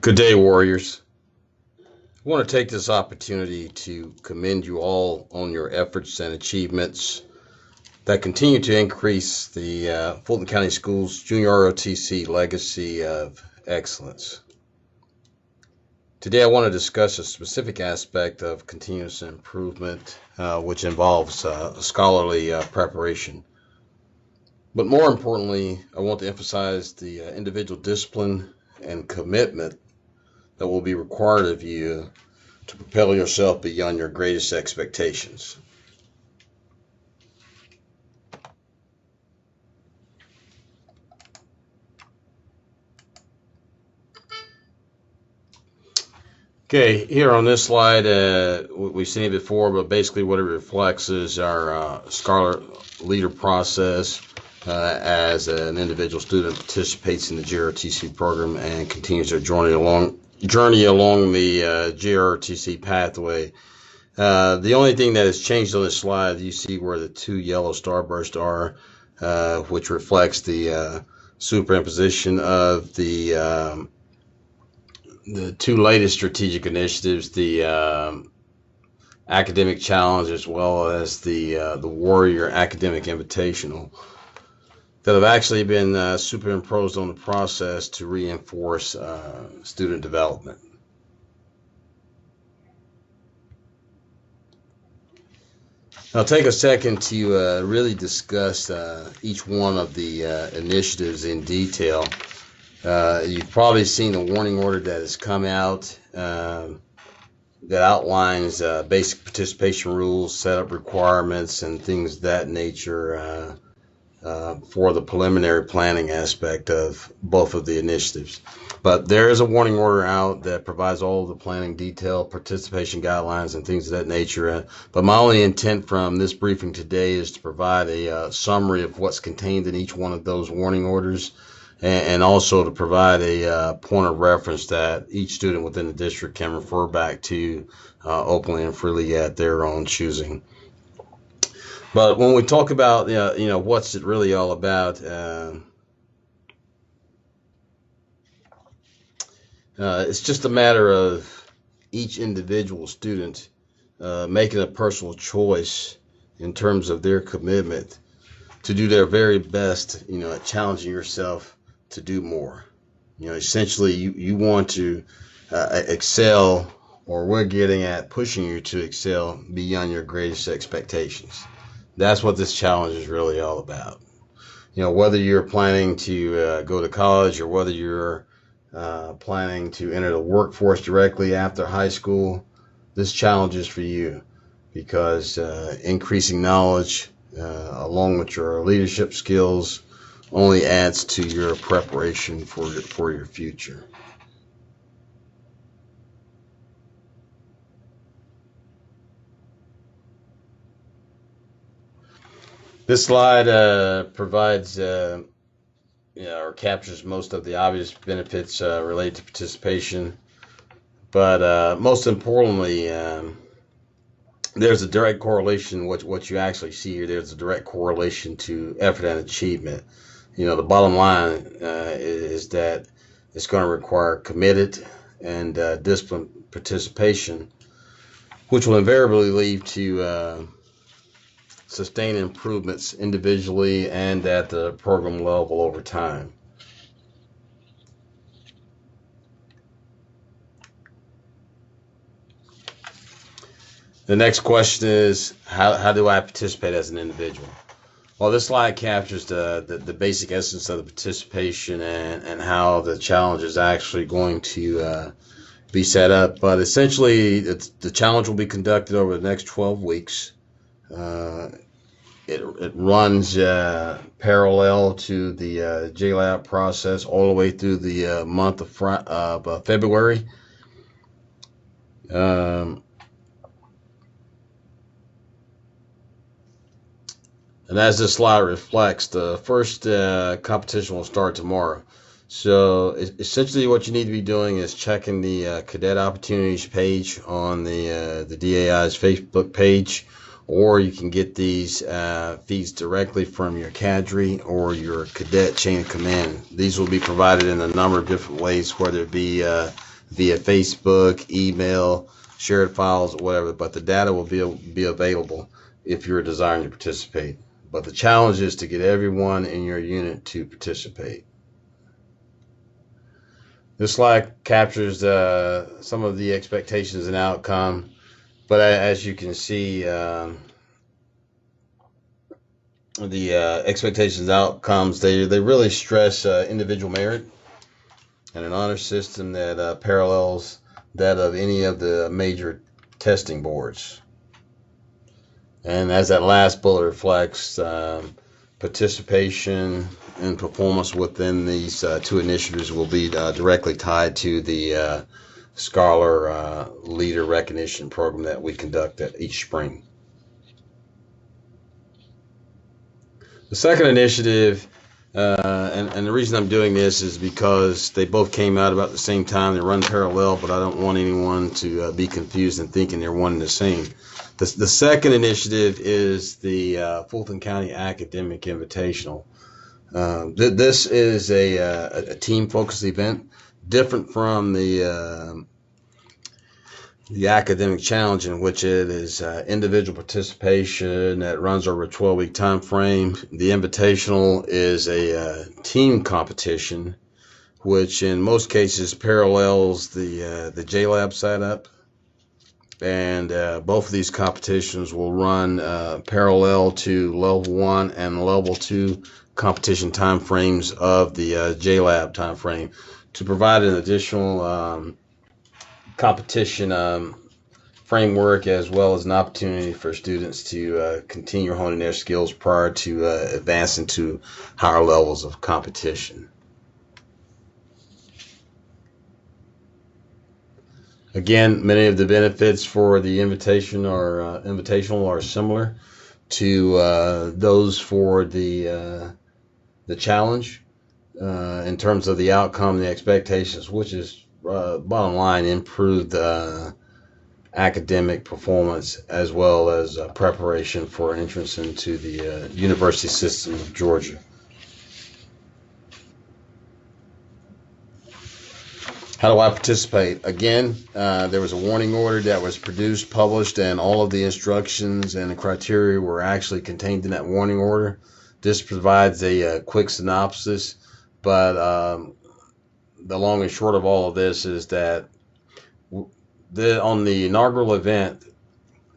Good day, Warriors. I want to take this opportunity to commend you all on your efforts and achievements that continue to increase the Fulton County Schools Junior ROTC legacy of excellence. Today, I want to discuss a specific aspect of continuous improvement, which involves scholarly preparation. But more importantly, I want to emphasize the individual discipline and commitment that will be required of you to propel yourself beyond your greatest expectations. Okay, here on this slide, we've seen it before, but basically what it reflects is our scholar leader process as an individual student participates in the JROTC program and continues their journey along the JROTC pathway. The only thing that has changed on this slide, you see where the two yellow starbursts are, which reflects the superimposition of the two latest strategic initiatives, the academic challenge as well as the Warrior academic invitational, that have actually been superimposed on the process to reinforce student development. I'll take a second to really discuss each one of the initiatives in detail. You've probably seen the warning order that has come out that outlines basic participation rules, setup requirements, and things of that nature for the preliminary planning aspect of both of the initiatives. But there is a warning order out that provides all of the planning detail, participation guidelines, and things of that nature. But my only intent from this briefing today is to provide a summary of what's contained in each one of those warning orders, and also to provide a point of reference that each student within the district can refer back to openly and freely at their own choosing. But when we talk about what's it really all about, it's just a matter of each individual student making a personal choice in terms of their commitment to do their very best, at challenging yourself to do more. Essentially, you want to excel, or we're getting at pushing you to excel beyond your greatest expectations. That's what this challenge is really all about. Whether you're planning to go to college, or whether you're planning to enter the workforce directly after high school, this challenge is for you, because increasing knowledge along with your leadership skills only adds to your preparation for your future. This slide provides or captures most of the obvious benefits related to participation, but most importantly, there's a direct correlation. What you actually see here, there's a direct correlation to effort and achievement. The bottom line is that it's going to require committed and disciplined participation, which will invariably lead to sustained improvements individually and at the program level over time. The next question is, how do I participate as an individual? Well, this slide captures the basic essence of the participation and how the challenge is actually going to be set up. But essentially, the challenge will be conducted over the next 12 weeks. It runs parallel to the JLAB process all the way through the month of February. And as this slide reflects, the first competition will start tomorrow. So essentially what you need to be doing is checking the Cadet Opportunities page on the DAI's Facebook page, or you can get these feeds directly from your cadre or your cadet chain of command. These will be provided in a number of different ways, whether it be via Facebook, email, shared files, whatever, but the data will be available if you're desiring to participate. But the challenge is to get everyone in your unit to participate. This slide captures some of the expectations and outcome, but as you can see, the expectations and outcomes, they really stress individual merit and an honor system that parallels that of any of the major testing boards. And as that last bullet reflects, participation and performance within these two initiatives will be directly tied to the Scholar Leader Recognition Program that we conduct at each spring. The second initiative, and the reason I'm doing this is because they both came out about the same time. They run parallel, but I don't want anyone to be confused and thinking they're one and the same. The second initiative is the Fulton County Academic Invitational. This is a team-focused event, different from the academic challenge, in which it is individual participation that runs over a 12-week time frame. The Invitational is a team competition, which in most cases parallels the JLab setup. And both of these competitions will run parallel to level 1 and level 2 competition time frames of the JLab time frame, to provide an additional competition framework, as well as an opportunity for students to continue honing their skills prior to advancing to higher levels of competition. Again, many of the benefits for the invitational are similar to those for the challenge in terms of the outcome, the expectations, which is bottom line, improved academic performance, as well as preparation for entrance into the university system of Georgia. How do I participate? Again, there was a warning order that was produced, published, and all of the instructions and the criteria were actually contained in that warning order. This provides a quick synopsis, but the long and short of all of this is that on the inaugural event,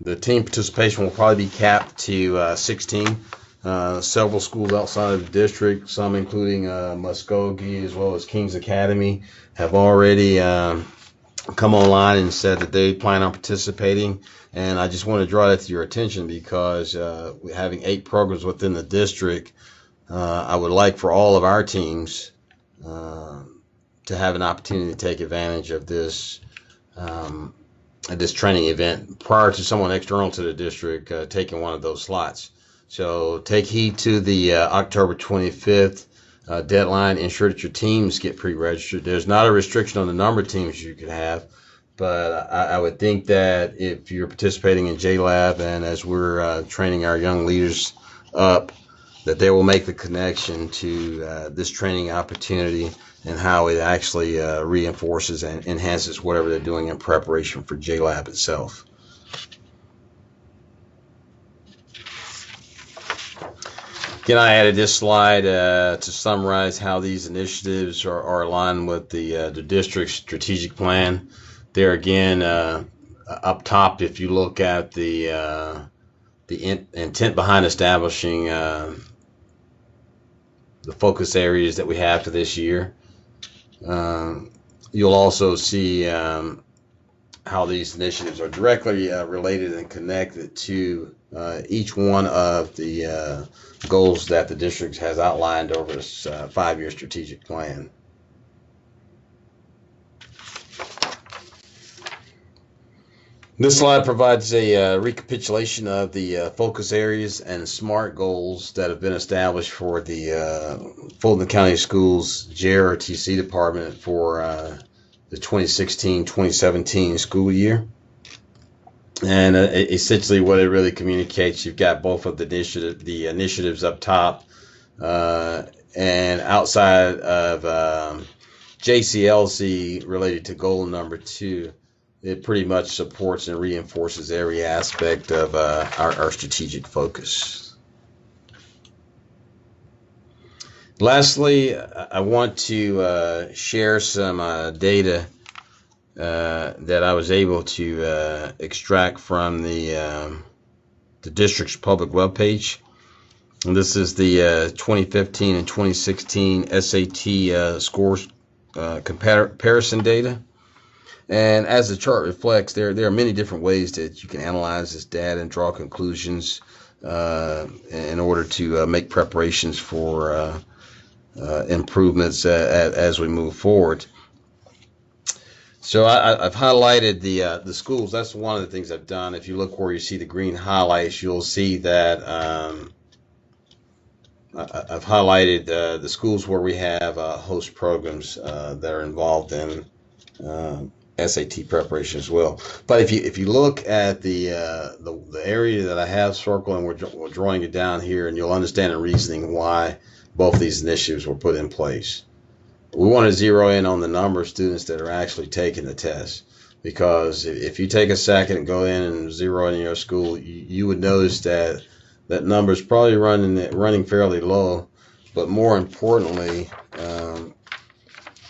the team participation will probably be capped to 16. Several schools outside of the district, some including Muskogee as well as King's Academy, have already come online and said that they plan on participating. And I just want to draw that to your attention because having 8 programs within the district, I would like for all of our teams to have an opportunity to take advantage of this training event prior to someone external to the district taking one of those slots. So take heed to the October 25th deadline. Ensure that your teams get pre-registered. There's not a restriction on the number of teams you could have, but I would think that if you're participating in JLab, and as we're training our young leaders up, that they will make the connection to this training opportunity and how it actually reinforces and enhances whatever they're doing in preparation for JLab itself. Again, I added this slide to summarize how these initiatives are aligned with the district's strategic plan. There again, up top, if you look at the intent behind establishing the focus areas that we have for this year, you'll also see how these initiatives are directly related and connected to each one of the goals that the district has outlined over this 5-year strategic plan. This slide provides a recapitulation of the focus areas and SMART goals that have been established for the Fulton County Schools JROTC department for the 2016-2017 school year. And essentially what it really communicates, you've got both of the initiatives up top, and outside of JCLC related to goal number 2, it pretty much supports and reinforces every aspect of our strategic focus. Lastly, I want to share some data that I was able to extract from the district's public webpage. And this is the 2015 and 2016 SAT scores comparison data. And as the chart reflects, there are many different ways that you can analyze this data and draw conclusions in order to make preparations for improvements as we move forward. So I've highlighted the schools. That's one of the things I've done. If you look where you see the green highlights, you'll see that I've highlighted the schools where we have host programs that are involved in SAT preparation as well. But if you look at the area that I have circled, and we're drawing it down here, and you'll understand the reasoning why both these initiatives were put in place. We want to zero in on the number of students that are actually taking the test, because if you take a second and go in and zero in your school, you would notice that that number is probably running fairly low. But more importantly,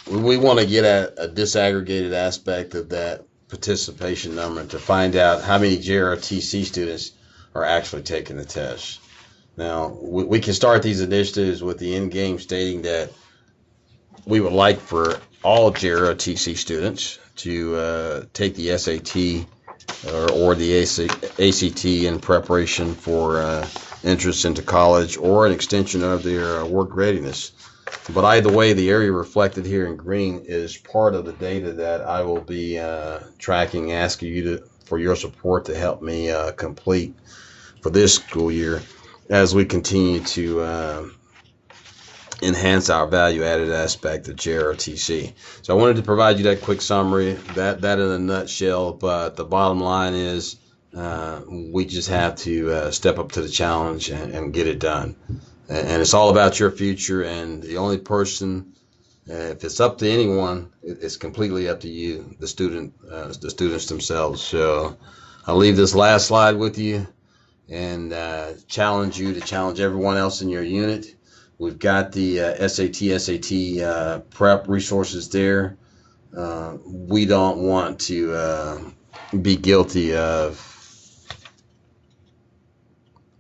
we want to get at a disaggregated aspect of that participation number to find out how many JROTC students are actually taking the test. Now, we can start these initiatives with the end game stating that we would like for all JROTC students to take the SAT or the ACT in preparation for entrance into college or an extension of their work readiness. But either way, the area reflected here in green is part of the data that I will be tracking, asking you for your support to help me complete for this school year as we continue to enhance our value-added aspect of JROTC. So I wanted to provide you that quick summary, that in a nutshell, but the bottom line is we just have to step up to the challenge and get it done. And it's all about your future, and the only person, if it's up to anyone, it's completely up to you, the students themselves. So I'll leave this last slide with you and challenge you to challenge everyone else in your unit. We've got the SAT prep resources there. We don't want to be guilty of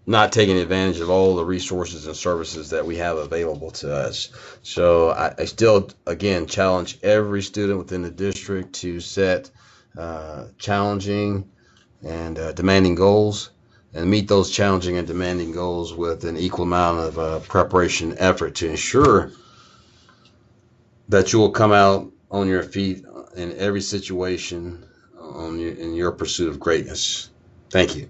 not taking advantage of all the resources and services that we have available to us. So I still, again, challenge every student within the district to set challenging and demanding goals, and meet those challenging and demanding goals with an equal amount of preparation effort to ensure that you will come out on your feet in every situation in your pursuit of greatness. Thank you.